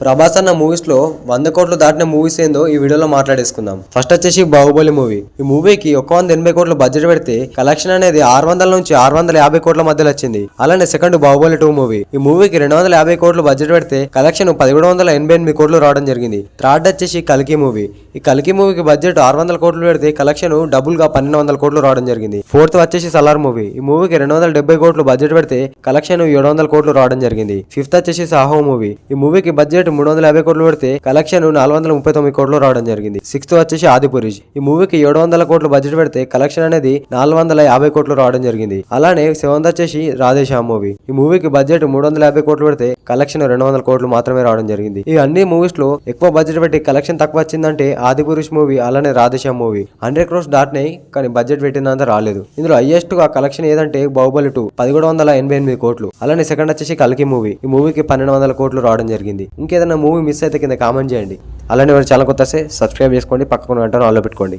ప్రభాస్ అన్న మూవీస్ లో 100 కోట్లు దాటిన మూవీస్ ఏందో ఈ వీడియోలో మాట్లాడేసుకుందాం. ఫస్ట్ వచ్చేసి బాహుబలి మూవీ. ఈ మూవీకి 180 కోట్ల బడ్జెట్ పెడితే కలెక్షన్ అనేది 600 నుంచి 650 కోట్ల మధ్యలో వచ్చింది. అలానే సెకండ్ బాహుబలి 2 మూవీ. ఈ మూవీకి 250 కోట్లు బడ్జెట్ పెడితే కలెక్షన్ 1788 కోట్లు రావడం జరిగింది. థర్డ్ వచ్చేసి కల్కి మూవీ. ఈ కల్కి మూవీకి బడ్జెట్ 600 కోట్లు పెడితే కలెక్షన్ డబుల్ గా 1200 కోట్లు రావడం జరిగింది. ఫోర్త్ వచ్చేసి సలార్ మూవీ. ఈ మూవీకి 270 కోట్లు బడ్జెట్ పెడితే కలెక్షన్ 700 కోట్లు రావడం జరిగింది. ఫిఫ్త్ వచ్చేసి సాహో మూవీ. ఈ మూవీకి బడ్జెట్ 350 కోట్లు పెడితే కలెక్షన్ 439 కోట్లు రావడం జరిగింది. సిక్స్త్ వచ్చేసి ఆదిపురుష్. ఈ మూవీకి 700 కోట్లు బడ్జెట్ పెడితే కలెక్షన్ అనేది 450 కోట్లు రావడం జరిగింది. అలానే సెవెంత్ వచ్చేసి రాధేశ్యామ్ మూవీ. ఈ మూవీకి బడ్జెట్ 350 కోట్లు పెడితే కలెక్షన్ 200 కోట్లు మాత్రమే రావడం జరిగింది. ఈ అన్ని మూవీస్ లో ఎక్కువ బడ్జెట్ పెట్టి కలెక్షన్ తక్కువ వచ్చిందంటే ఆదిపురుష్ మూవీ, అలానే రాధేశ్యామ్ మూవీ. 100 crores దాటినాయి, కానీ బడ్జెట్ పెట్టినంత రాలేదు. ఇందులో హైయెస్ట్ గా కలెక్షన్ ఏదంటే బాహుబలి 2 1788 కోట్లు. అలానే సెకండ్ వచ్చేసి కల్కి మూవీ. ఈ మూవీకి 1200 కోట్లు రావడం జరిగింది. ఇంకేదైనా మూవీ మిస్ అయితే కింద కామెంట్ చేయండి. అలానే ఎవరు ఛానల్ కొత్త సబ్స్క్రైబ్ చేసుకోండి, పక్కన గంటను ఆన్లో పెట్టుకోండి.